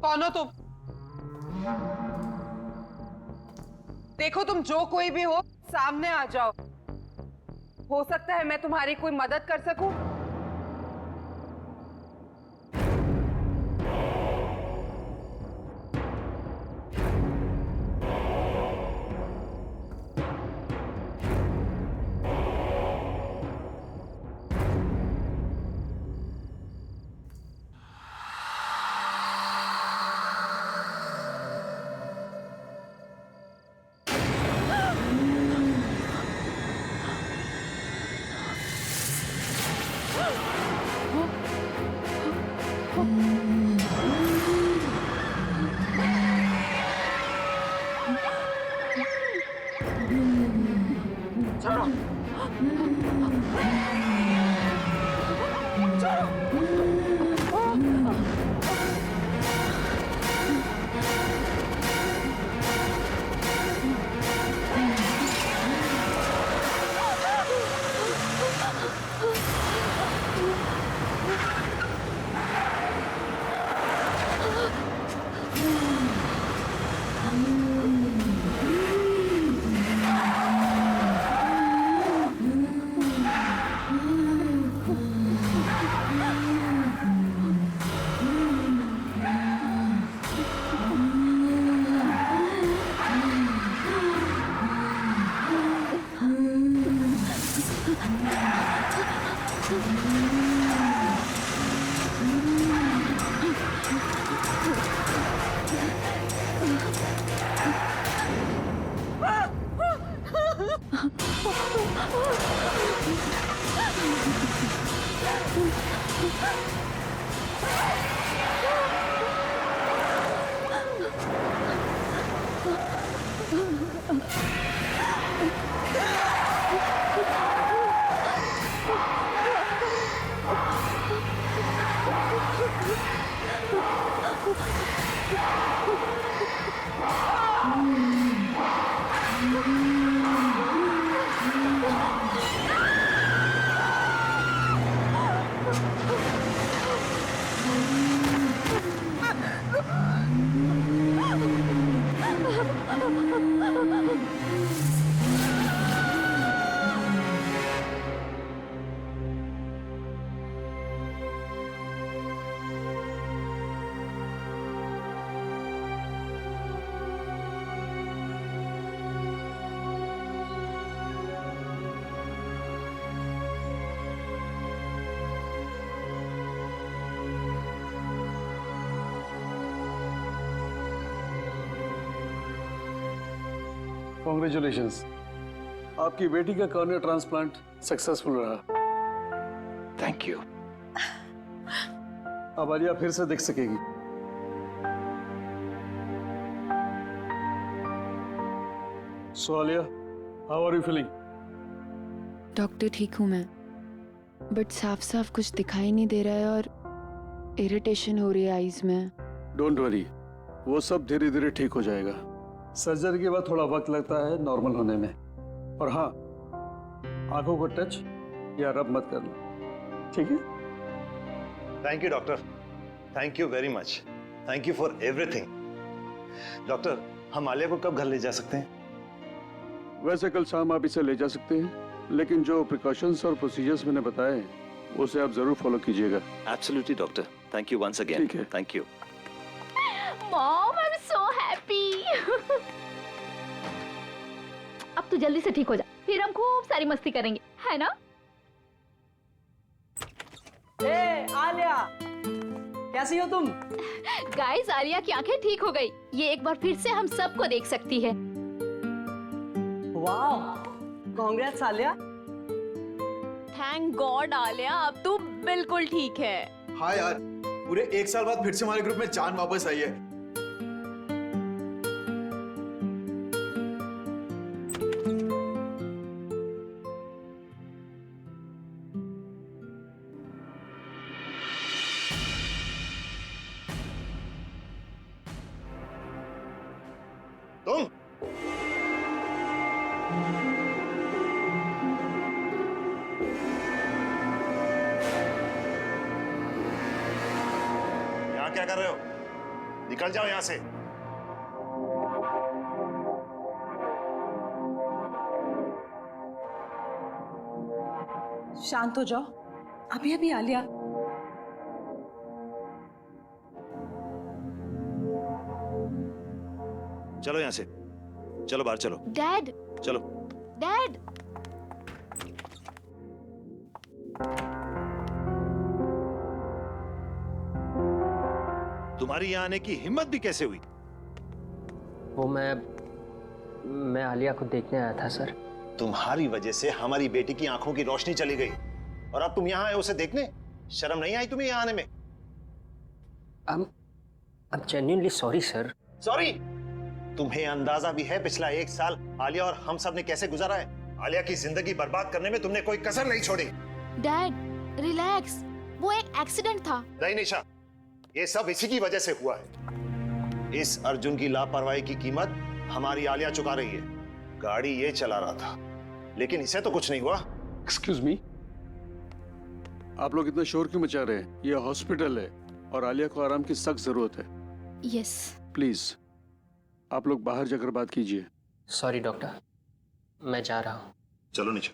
कौन हो तुम? देखो, तुम जो कोई भी हो, सामने आ जाओ। हो सकता है मैं तुम्हारी कोई मदद कर सकूं। कॉन्ग्रेचुलेशंस, आपकी बेटी का कॉर्निया ट्रांसप्लांट सक्सेसफुल रहा। Thank you. अब आलिया फिर से देख सकेगी। So Alia, how are you feeling? Doctor ठीक हूँ मैं, बट साफ साफ कुछ दिखाई नहीं दे रहा है और इरिटेशन हो रही है आईज में। डोंट वरी, वो सब धीरे धीरे ठीक हो जाएगा। सर्जरी के बाद थोड़ा वक्त लगता है नॉर्मल होने में। और हाँ, आंखों को टच या रब मत करना, ठीक है? Thank you doctor, thank you very much, thank you for everything. Doctor, हम आलिया को कब घर ले जा सकते हैं? वैसे कल शाम आप इसे ले जा सकते हैं, लेकिन जो प्रिकॉशंस और प्रोसीजर्स मैंने बताए उसे आप जरूर फॉलो कीजिएगा। Absolutely doctor, thank you once again. ठीक है। Thank you. Mom, I am so happy. अब तू जल्दी से ठीक हो जा, फिर हम खूब सारी मस्ती करेंगे, है ना? ए, आलिया, कैसी हो तुम? गाइस, आलिया की आंखें ठीक हो गई। ये एक बार फिर से हम सबको देख सकती है। वाह, congrats Alia. Thank God Alia, अब तू बिल्कुल ठीक है। हाँ यार, पूरे 1 साल बाद फिर से हमारे ग्रुप में जान वापस आई है। तुम यहाँ क्या कर रहे हो? निकल जाओ यहाँ से। शांत हो जाओ। अभी अभी आलिया। चलो यहाँ से, चलो बाहर चलो, डैड, चलो। डैड, तुम्हारी यहाँ आने की हिम्मत भी कैसे हुई? वो मैं आलिया को देखने आया था सर। तुम्हारी वजह से हमारी बेटी की आंखों की रोशनी चली गई और अब तुम यहाँ आए उसे देखने? शर्म नहीं आई तुम्हें यहाँ आने में? I'm genuinely sorry sir. Sorry? तुम्हें अंदाजा भी है पिछला 1 साल आलिया और हम सब ने कैसे गुजारा है? आलिया की जिंदगी बर्बाद करने में तुमने कोई कसर नहीं छोड़ी। Dad, relax. वो एक एक्सीडेंट था। नहीं निशा, ये सब इसी की वजह से हुआ है। इस अर्जुन की लापरवाही की कीमत हमारी आलिया चुका रही है। गाड़ी ये चला रहा था, लेकिन इसे तो कुछ नहीं हुआ। एक्सक्यूज मी, आप लोग इतना शोर क्यों मचा रहे हैं? ये हॉस्पिटल है और आलिया को आराम की सख्त जरूरत है। यस। प्लीज आप लोग बाहर जाकर बात कीजिए। सॉरी डॉक्टर, मैं जा रहा हूँ। चलो निशा।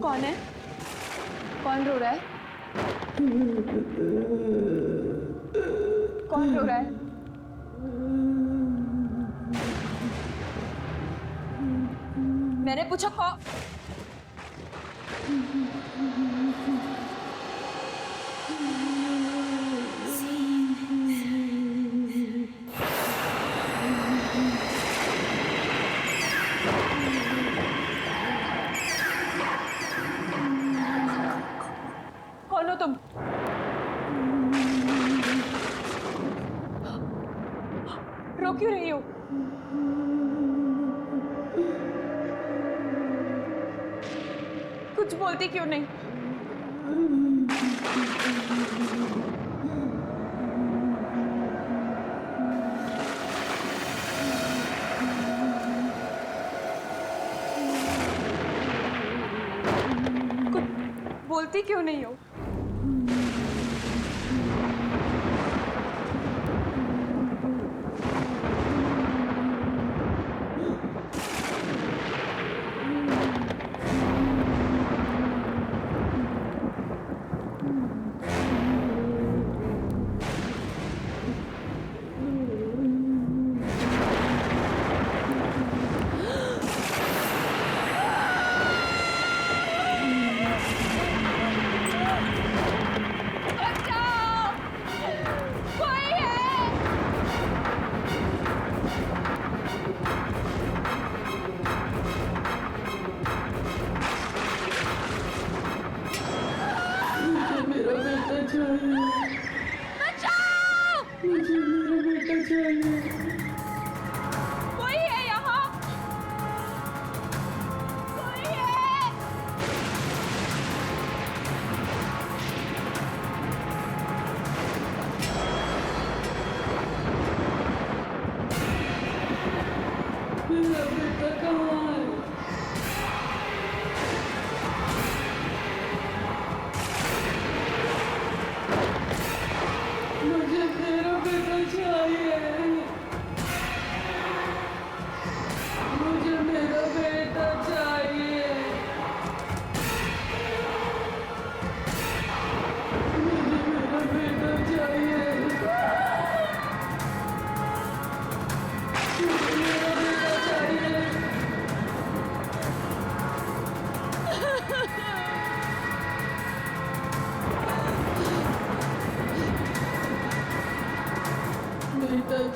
कौन है? कौन रो रहा है? कौन रो रहा है? मैंने पूछा कौन? कौन हो तुम? रो क्यों रही हो? कुछ बोलती क्यों नहीं? कुछ बोलती क्यों नहीं हो? कोई है यहाँ? कोई है? मेरा बेटा कहाँ है? मुझे मेरा बेटा चाहिए।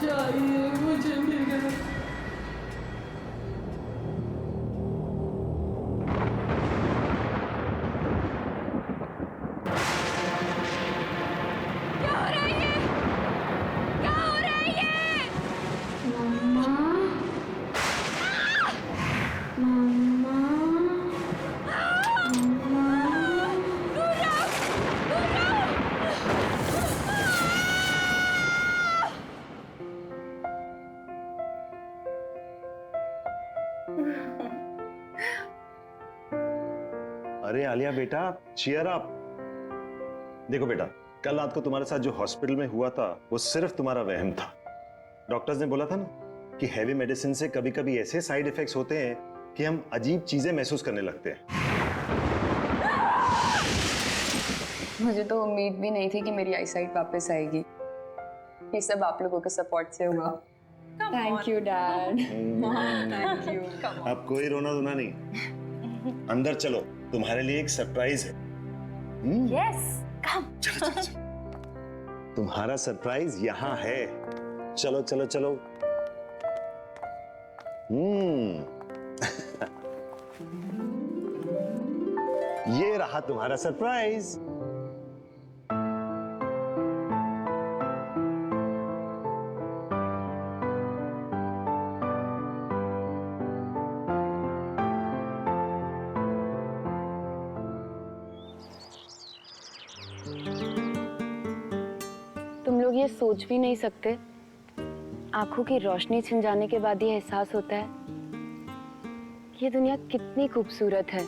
चाहिए मुझे मेरा। अरे आलिया बेटा, चीयर अप। देखो बेटा, कल रात को तुम्हारे साथ जो हॉस्पिटल में हुआ था वो सिर्फ तुम्हारा वहम था। डॉक्टर्स ने बोला था ना कि हैवी मेडिसिन से कभी कभी ऐसे साइड इफेक्ट्स होते हैं कि हम अजीब चीजें महसूस करने लगते हैं। मुझे तो उम्मीद भी नहीं थी कि मेरी आईसाइट वापस आएगी। ये सब आप लोगों के सपोर्ट से हुआ। Thank you dad. Thank you. अब कोई रोना धोना नहीं, अंदर चलो, तुम्हारे लिए एक सरप्राइज है। यस, कम। चलो चलो चलो। तुम्हारा सरप्राइज यहाँ है। चलो चलो चलो। ये रहा तुम्हारा सरप्राइज। तुम लोग ये सोच भी नहीं सकते, आंखों की रोशनी छिन जाने के बाद ये एहसास होता है कि ये दुनिया कितनी खूबसूरत है।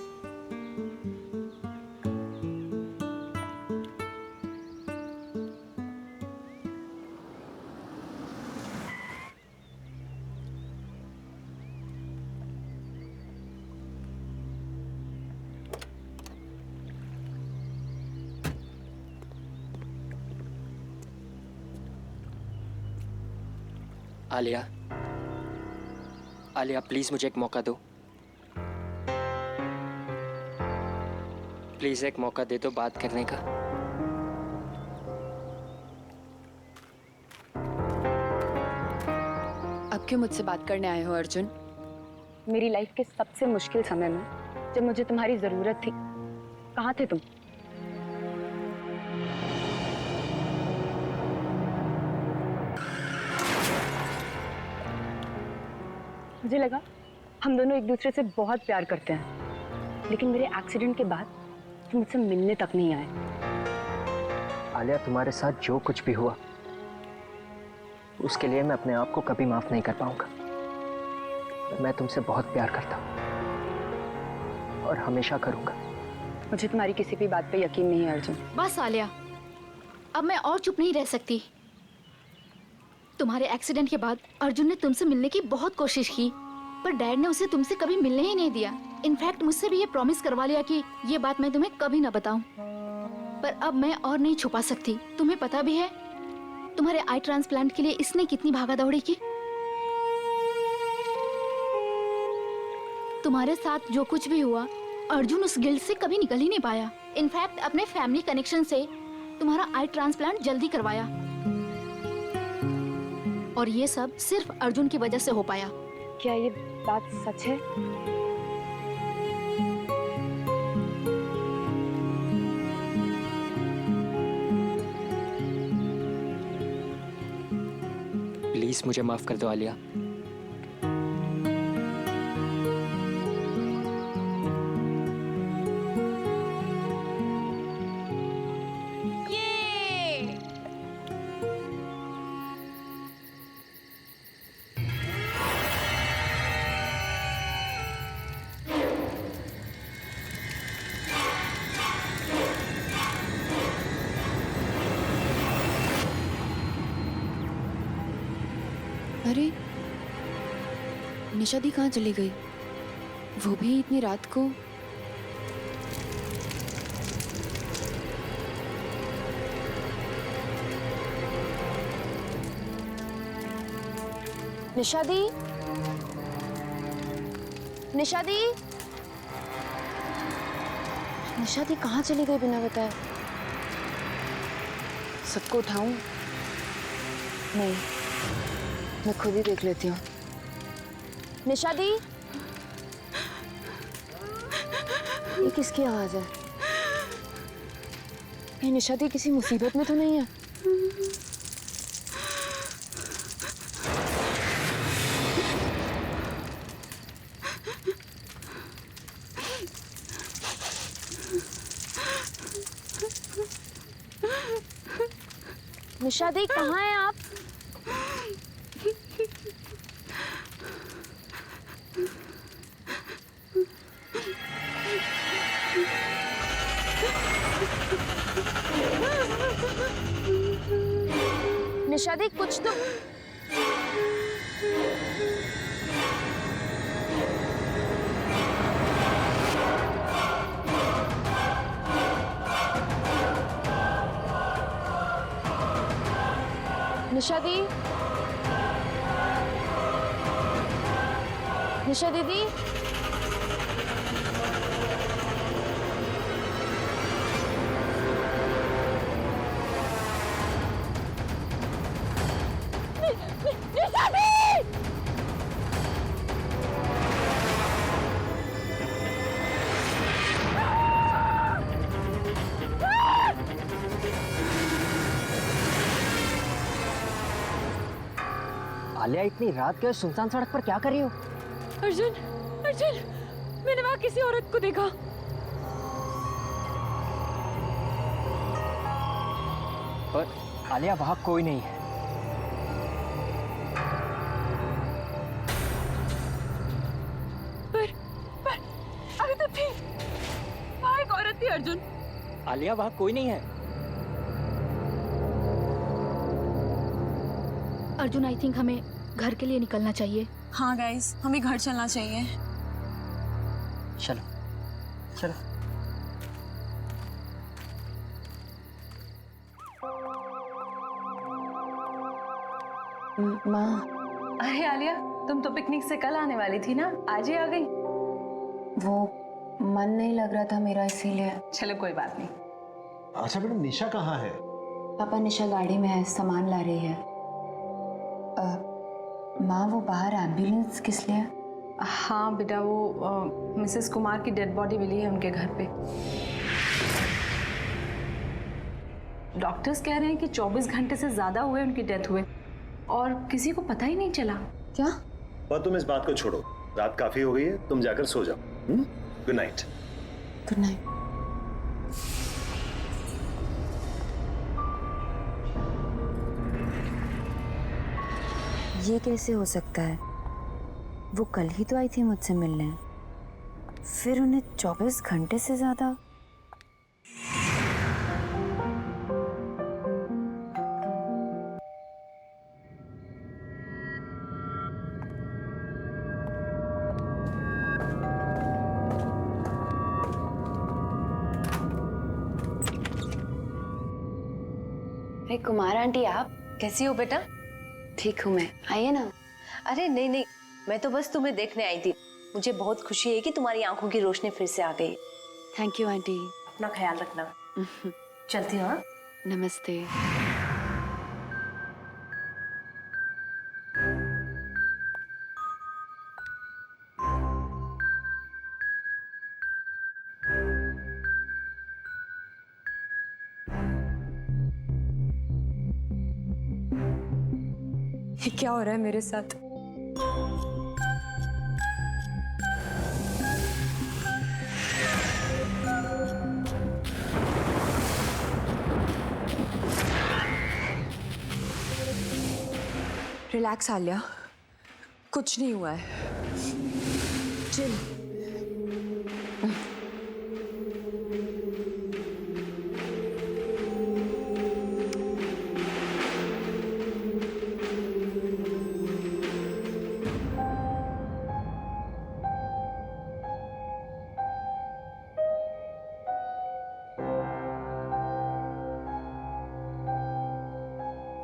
आलिया, आलिया प्लीज मुझे एक मौका दो। प्लीज एक मौका दे दो बात करने का। अब क्यों मुझसे बात करने आए हो अर्जुन? मेरी लाइफ के सबसे मुश्किल समय में जब मुझे तुम्हारी जरूरत थी, कहाँ थे तुम? मुझे लगा हम दोनों एक दूसरे से बहुत प्यार करते हैं, लेकिन मेरे एक्सीडेंट के बाद तुम मुझसे मिलने तक नहीं आए। आलिया, तुम्हारे साथ जो कुछ भी हुआ उसके लिए मैं अपने आप को कभी माफ नहीं कर पाऊंगा। मैं तुमसे बहुत प्यार करता हूं और हमेशा करूंगा। मुझे तुम्हारी किसी भी बात पे यकीन नहीं है अर्जुन। बस आलिया, अब मैं और चुप नहीं रह सकती। तुम्हारे एक्सीडेंट के बाद अर्जुन ने तुमसे मिलने की बहुत कोशिश की, पर डैड ने उसे तुमसे कभी मिलने ही नहीं दिया। इनफैक्ट मुझसे भी ये प्रॉमिस करवा लिया कि ये बात मैं तुम्हें कभी ना बताऊं। पर अब मैं और नहीं छुपा सकती। तुम्हें पता भी है तुम्हारे आई ट्रांसप्लांट के लिए इसने कितनी भागा दौड़ी की। तुम्हारे साथ जो कुछ भी हुआ, अर्जुन उस गिल्ट से कभी निकल ही नहीं पाया। इनफैक्ट अपने फैमिली कनेक्शन से तुम्हारा आई ट्रांसप्लांट जल्दी करवाया, और ये सब सिर्फ अर्जुन की वजह से हो पाया। क्या ये बात सच है? प्लीज मुझे माफ कर दो आलिया। अरे निशा दी कहाँ चली गई? वो भी इतनी रात को? निशा दी, निशा दी, निशा दी कहाँ चली गई बिना बताए? सबको उठाऊं? नहीं, मैं खुद ही देख लेती हूँ। निशा दी, ये किसकी आवाज है? ये निशा दी किसी मुसीबत में तो नहीं है? निशा दी कहाँ हैं आप? निशा दी कुछ तो निशा दी, निशा दीदी, आलिया इतनी रात के सुनसान सड़क पर क्या कर रही हो? अर्जुन, अर्जुन, मैंने वहां किसी औरत को देखा। पर आलिया वहां कोई नहीं है। पर अभी तो थी, वहां एक औरत थी अर्जुन। आलिया वहां कोई नहीं है। अर्जुन, आई थिंक हमें घर के लिए निकलना चाहिए। हाँ गाइस, हमें घर चलना चाहिए। चलो चलो। माँ, अरे आलिया, तुम तो पिकनिक से कल आने वाली थी ना, आज ही आ गई। वो मन नहीं लग रहा था मेरा, इसीलिए। चलो कोई बात नहीं। अच्छा बेटा, निशा कहाँ है? पापा, निशा गाड़ी में है, सामान ला रही है। माँ, वो बाहर एम्बुलेंस किस लिए? हाँ बेटा, वो मिसेस कुमार की डेड बॉडी मिली है उनके घर पे। डॉक्टर्स कह रहे हैं कि 24 घंटे से ज्यादा हुए उनकी डेथ हुए और किसी को पता ही नहीं चला। क्या? और तुम इस बात को छोड़ो, रात काफी हो गई है, तुम जाकर सो जाओ। Good night. Good night. ये कैसे हो सकता है? वो कल ही तो आई थी मुझसे मिलने, फिर उन्हें 24 घंटे से ज्यादा। अरे कुमार आंटी, आप कैसी हो बेटा? ठीक हूँ मैं, आइए ना। अरे नहीं नहीं, मैं तो बस तुम्हें देखने आई थी। मुझे बहुत खुशी है कि तुम्हारी आंखों की रोशनी फिर से आ गई। Thank you aunty. अपना ख्याल रखना। चलती हूँ। हाँ, नमस्ते। ये क्या हो रहा है मेरे साथ? रिलैक्स आलिया, कुछ नहीं हुआ है। चिल।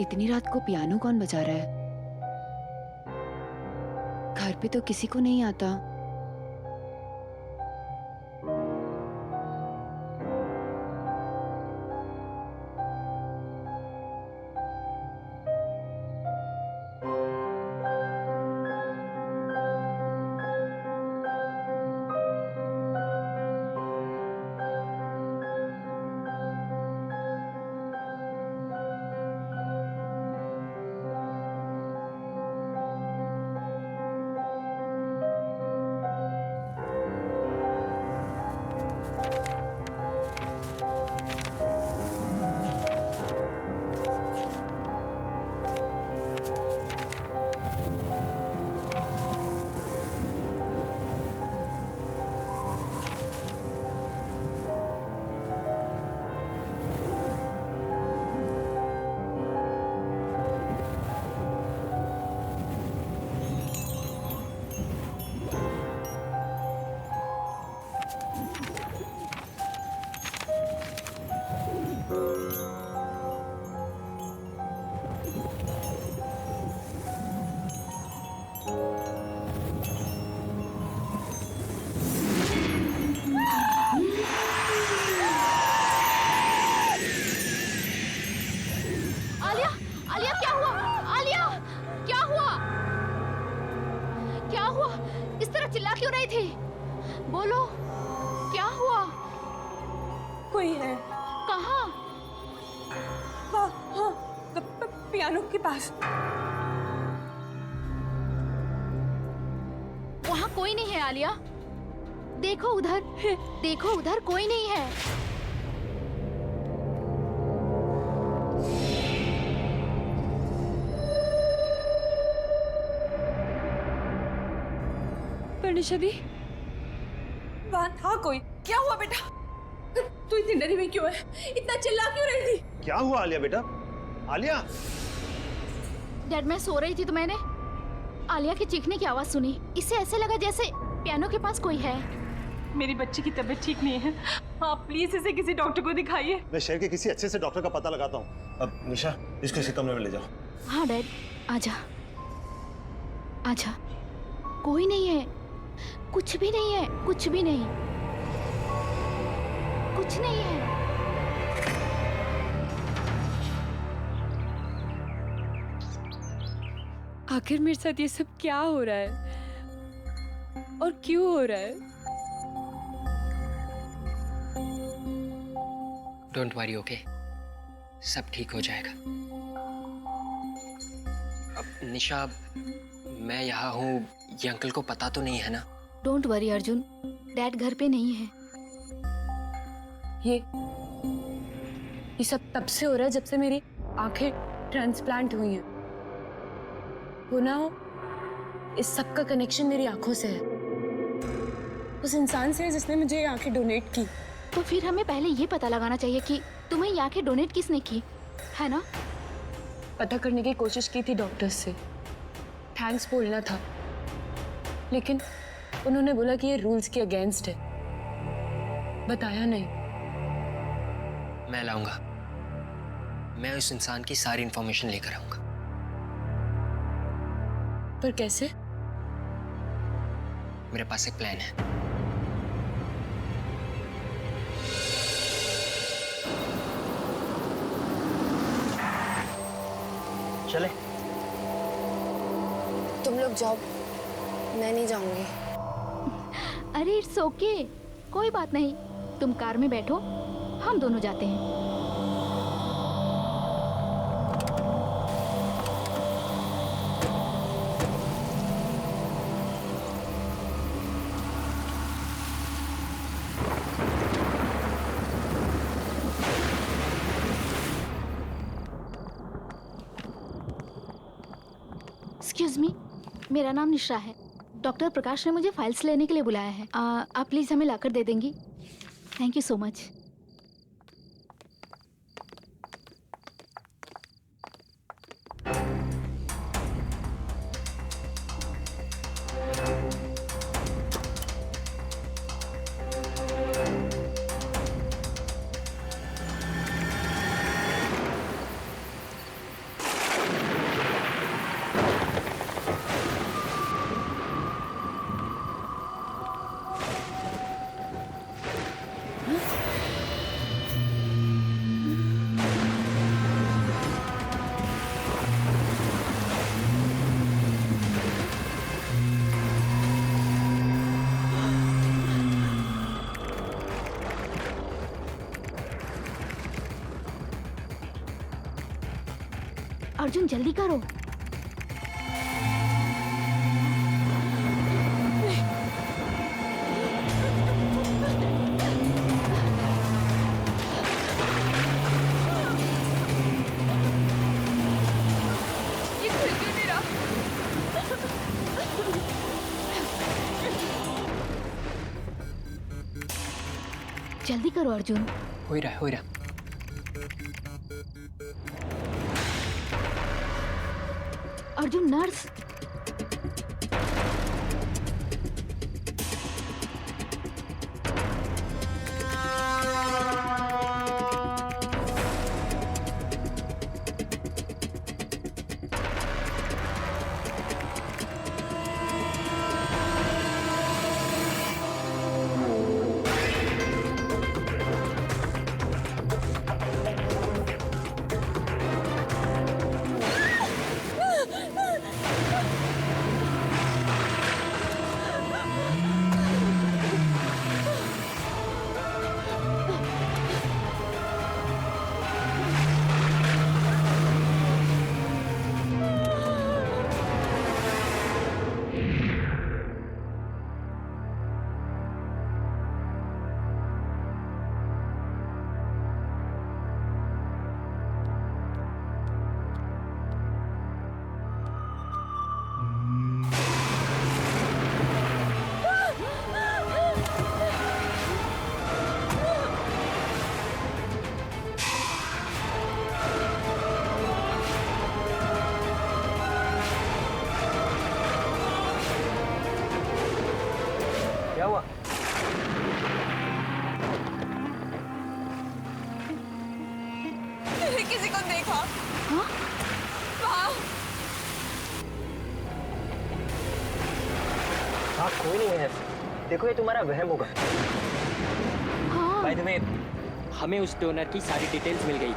इतनी रात को पियानो कौन बजा रहा है? घर पे तो किसी को नहीं आता। चिल्ला क्यों रही थी? बोलो, क्या हुआ? कोई है कहाँ? हाँ हाँ पियानो के पास। वहाँ कोई नहीं है आलिया। देखो उधर, देखो उधर कोई नहीं है। परनिशा दी, वहाँ था कोई। क्या हुआ बेटा? तू इतनी डरी हुई क्यों है? इतना चिल्ला क्यों रही थी? क्या हुआ आलिया बेटा? आलिया! डैड, मैं सो रही थी तो मैंने आलिया की चीखने की आवाज सुनी। इससे ऐसे लगा जैसे पियानो के पास कोई है। मेरी बच्ची की तबीयत ठीक नहीं है, आप प्लीज इसे किसी डॉक्टर को दिखाइए। मैं शहर के किसी अच्छे से डॉक्टर का पता लगाता हूँ। अब निशा, इसको इसी कमरे में ले जाओ। हाँ डैड, आजा आजा। कोई नहीं है, कुछ भी नहीं है, कुछ भी नहीं, कुछ नहीं है। आखिर मेरे साथ ये सब क्या हो रहा है और क्यों हो रहा है? Don't worry, okay? सब ठीक हो जाएगा। अब निशा, मैं यहाँ हूँ, ये अंकल को पता तो नहीं है ना? डोंट वरी अर्जुन, डैड घर पे नहीं है। ये सब तब से हो रहा है जब से मेरी आंखें ट्रांसप्लांट हुई हैं। हो ना हो, इस सब का कनेक्शन मेरी आंखों से है, उस इंसान से जिसने मुझे ये आंखें डोनेट की। तो फिर हमें पहले ये पता लगाना चाहिए कि तुम्हें ये आंखें डोनेट किसने की, है ना? पता करने की कोशिश की थी डॉक्टर्स से, थैंक्स बोलना था, लेकिन उन्होंने बोला कि ये रूल्स के अगेंस्ट है। बताया नहीं। मैं लाऊंगा, मैं उस इंसान की सारी इंफॉर्मेशन लेकर आऊंगा। पर कैसे? मेरे पास एक प्लान है। चले? तुम लोग जाओ, मैं नहीं जाऊंगी। अरे इट्स ओके, कोई बात नहीं। तुम कार में बैठो, हम दोनों जाते हैं। एक्सक्यूज मी, मेरा नाम निशा है। डॉक्टर प्रकाश ने मुझे फाइल्स लेने के लिए बुलाया है। आप प्लीज हमें लाकर दे देंगी? Thank you so much. Arjun जल्दी करो। जल्दी करो अर्जुन। हो रहा है, हो रहा। अर्जुन, नर्स। क्या हुआ? किसी को देखा? हाँ? हाँ, कोई नहीं है। देखो, ये तुम्हारा वहम होगा। हाँ। बाय द वे, हमें उस डोनर की सारी डिटेल्स मिल गई।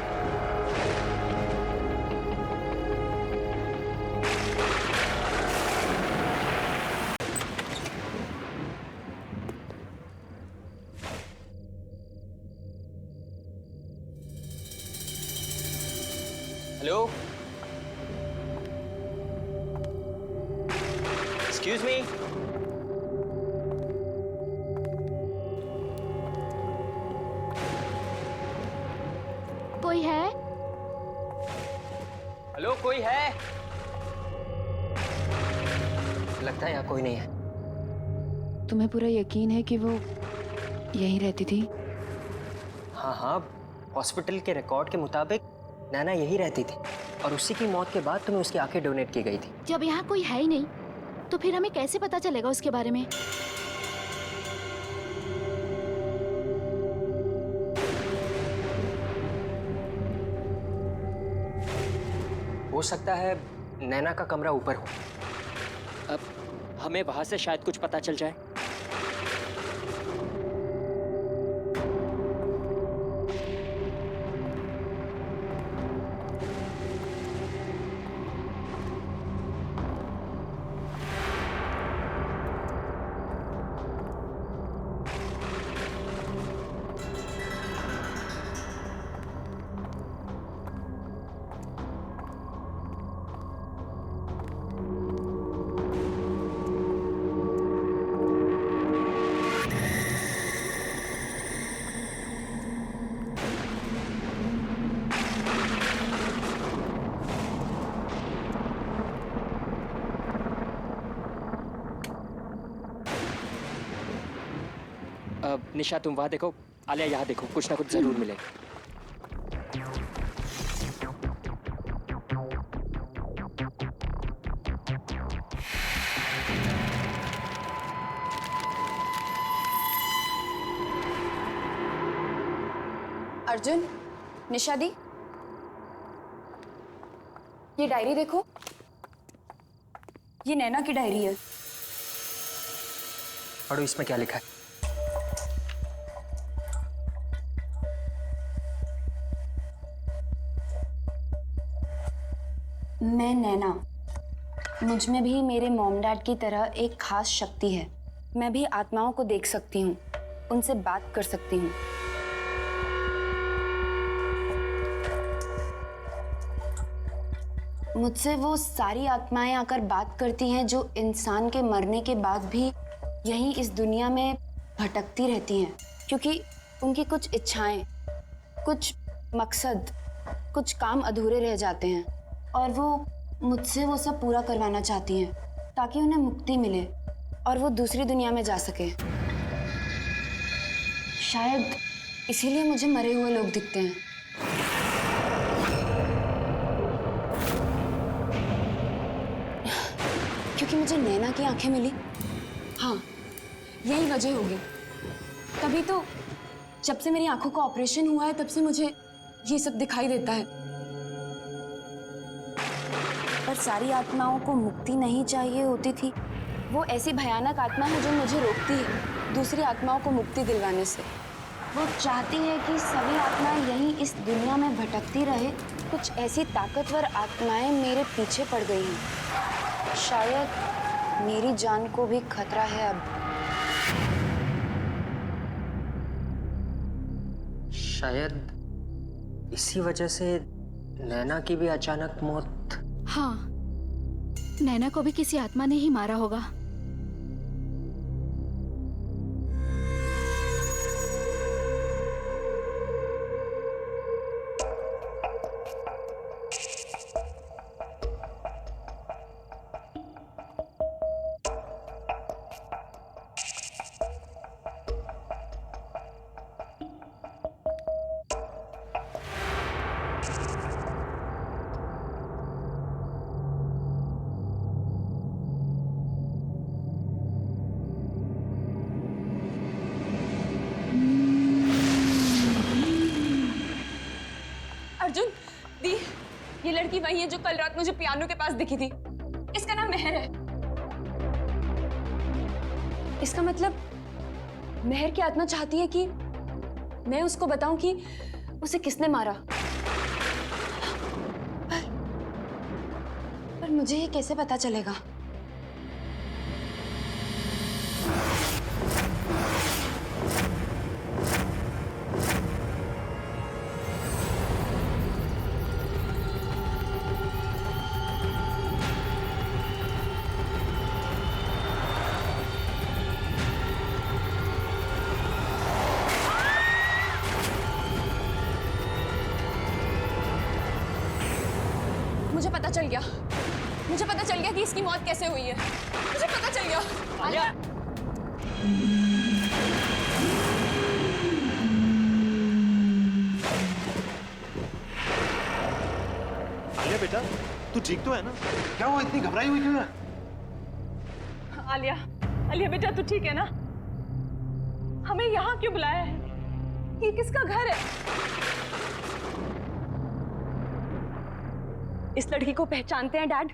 Hello, excuse me. कोई है? हेलो, कोई है? लगता है यहाँ कोई नहीं है। तुम्हें पूरा यकीन है कि वो यहीं रहती थी? हाँ हाँ, हॉस्पिटल के रिकॉर्ड के मुताबिक नैना यही रहती थी और उसी की मौत के बाद तुम्हें उसकी आंखें डोनेट की गई थी। जब यहाँ कोई है ही नहीं तो फिर हमें कैसे पता चलेगा उसके बारे में? हो सकता है नैना का कमरा ऊपर हो। अब हमें वहां से शायद कुछ पता चल जाए। निशा, तुम वहां देखो, आलिया यहाँ देखो, कुछ ना कुछ जरूर मिलेगा। अर्जुन, निशा दी, ये डायरी देखो, ये नैना की डायरी है। पढ़ो, इसमें क्या लिखा है? मैं नैना, मुझ में भी मेरे मॉम डैड की तरह एक खास शक्ति है। मैं भी आत्माओं को देख सकती हूँ, उनसे बात कर सकती हूँ। मुझसे वो सारी आत्माएं आकर बात करती हैं जो इंसान के मरने के बाद भी यहीं इस दुनिया में भटकती रहती हैं, क्योंकि उनकी कुछ इच्छाएं, कुछ मकसद, कुछ काम अधूरे रह जाते हैं और वो मुझसे वो सब पूरा करवाना चाहती हैं ताकि उन्हें मुक्ति मिले और वो दूसरी दुनिया में जा सके। शायद इसीलिए मुझे मरे हुए लोग दिखते हैं। क्योंकि मुझे नैना की आंखें मिली। हाँ, यही वजह होगी। तभी तो जब से मेरी आंखों का ऑपरेशन हुआ है तब से मुझे ये सब दिखाई देता है। पर सारी आत्माओं को मुक्ति नहीं चाहिए होती थी। वो ऐसी भयानक आत्मा है जो मुझे रोकती है दूसरी आत्माओं को मुक्ति दिलवाने से। वो चाहती है कि सभी आत्माएं यहीं इस दुनिया में भटकती रहे। कुछ ऐसी ताकतवर आत्माएं मेरे पीछे पड़ गई हैं। शायद मेरी जान को भी खतरा है अब। शायद इसी वजह से नैना की भी अचानक मौत। हाँ, नैना को भी किसी आत्मा ने ही मारा होगा। लड़की वही है जो कल रात मुझे पियानो के पास दिखी थी। इसका नाम मेहर है। इसका मतलब मेहर की आत्मा चाहती है कि मैं उसको बताऊं कि उसे किसने मारा। पर मुझे ये कैसे पता चलेगा? मुझे पता चल गया कि इसकी मौत कैसे हुई है। मुझे पता चल गया। आलिया, आलिया बेटा, तू ठीक तो है ना? क्या हुआ, इतनी घबराई हुई क्यों है? आलिया, आलिया बेटा तू ठीक है ना? हमें यहाँ क्यों बुलाया है? ये किसका घर है? इस लड़की को पहचानते हैं डैड?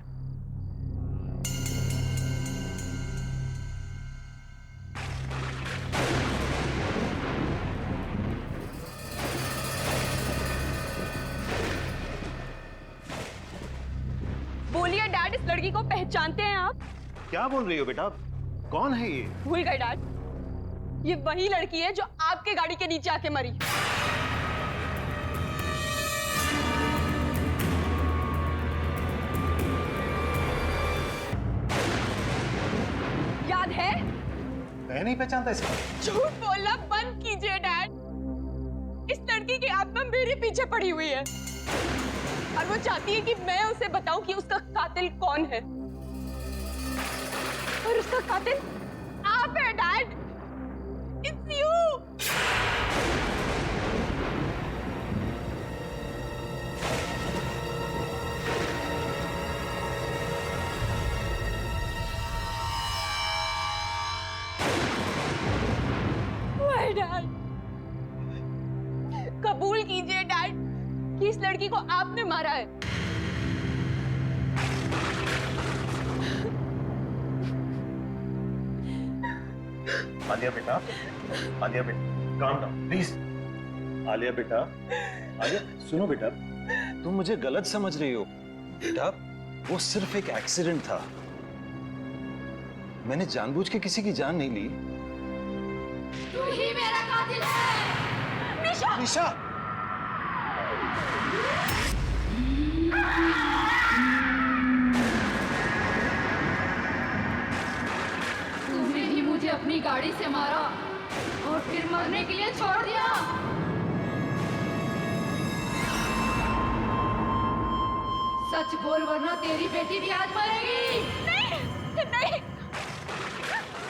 बोलिए डैड, इस लड़की को पहचानते हैं आप? क्या बोल रही हो बेटा? कौन है ये? भूल गए डैड? ये वही लड़की है जो आपके गाड़ी के नीचे आके मरी। याद है? मैं नहीं पहचानता इसे। झूठ बोलना बंद कीजिए डैड। इस लड़की की आत्मा मेरे पीछे पड़ी हुई है और वो चाहती है कि मैं उसे बताऊं कि उसका कातिल कौन है। और उसका कातिल आप है डैड। It's you. डैड, कबूल कीजिए डैड कि इस लड़की को आपने मारा है। आलिया बेटा, आलिया बेटा, काम डाउन प्लीज। आलिया बेटा, आलिया सुनो बेटा, तुम मुझे गलत समझ रही हो। बेटा वो सिर्फ एक एक्सीडेंट था, मैंने जानबूझ के किसी की जान नहीं ली। तू ही मेरा कातिल है। निशा, निशा। तूने ही मुझे अपनी गाड़ी से मारा और फिर मरने के लिए छोड़ दिया। सच बोल वरना तेरी बेटी भी आज मरेगी। नहीं, नहीं,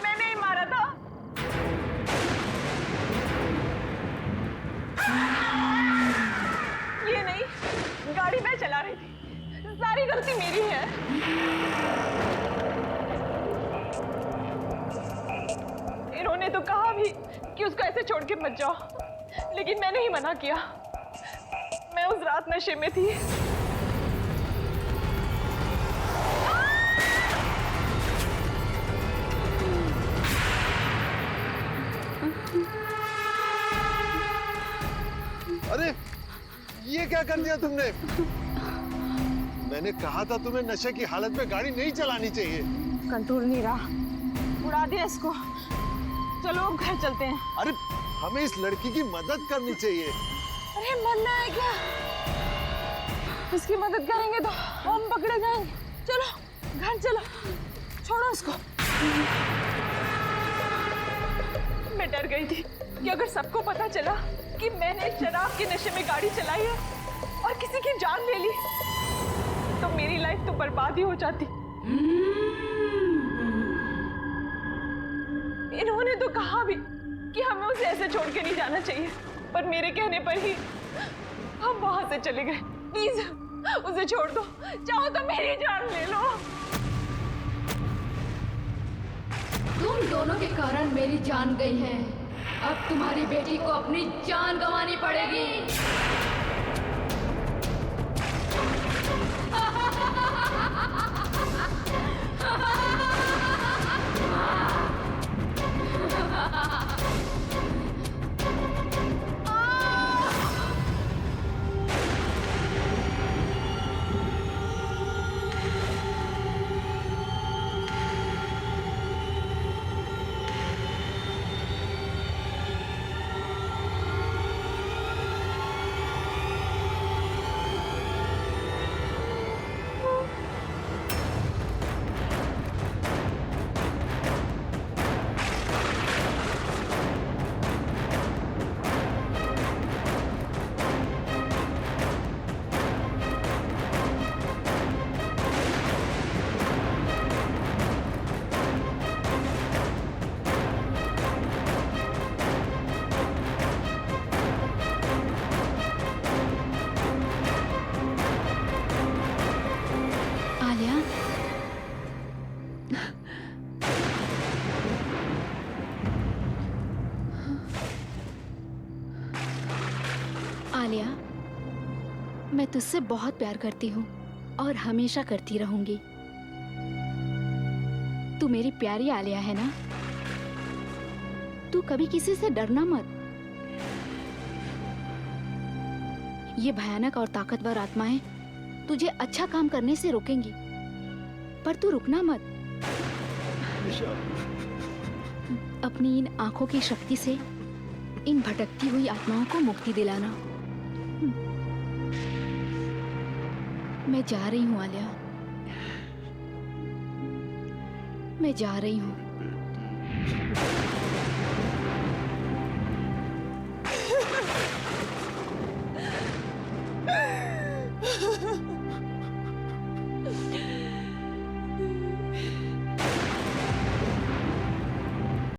मैं नहीं मारा था। ये नहीं, गाड़ी मैं चला रही थी, सारी गलती मेरी है। इन्होंने तो कहा भी कि उसको ऐसे छोड़ के मत जाओ, लेकिन मैंने ही मना किया। मैं उस रात नशे में थी। अरे ये क्या कर दिया तुमने? मैंने कहा था तुम्हें नशे की हालत में गाड़ी नहीं चलानी चाहिए। कंट्रोल नहीं रहा, उड़ा दिया इसको। चलो अब घर चलते हैं। अरे हमें इस लड़की की मदद करनी चाहिए। अरे मरना है क्या? इसकी मदद करेंगे तो हम पकड़े जाएंगे। चलो घर चलो, छोड़ो उसको। मैं डर गई थी कि अगर सबको पता चला कि मैंने शराब के नशे में गाड़ी चलाई है और किसी की जान ले ली, तो मेरी लाइफ तो बर्बाद ही हो जाती। इन्होंने तो कहा भी कि हमें उसे ऐसे छोड़ के नहीं जाना चाहिए, पर मेरे कहने पर ही हम वहां से चले गए। प्लीज उसे छोड़ दो, चाहो तो मेरी जान ले लो। तुम दोनों के कारण मेरी जान गई है, अब तुम्हारी बेटी को अपनी जान गंवानी पड़ेगी। आलिया, मैं तुझसे बहुत प्यार करती हूँ और हमेशा करती रहूंगी। तू मेरी प्यारी आलिया है ना? तू कभी किसी से डरना मत। ये भयानक और ताकतवर आत्माएं तुझे अच्छा काम करने से रोकेंगी, पर तू रुकना मत। अपनी इन आंखों की शक्ति से इन भटकती हुई आत्माओं को मुक्ति दिलाना। मैं जा रही हूँ आलिया, मैं जा रही हूँ।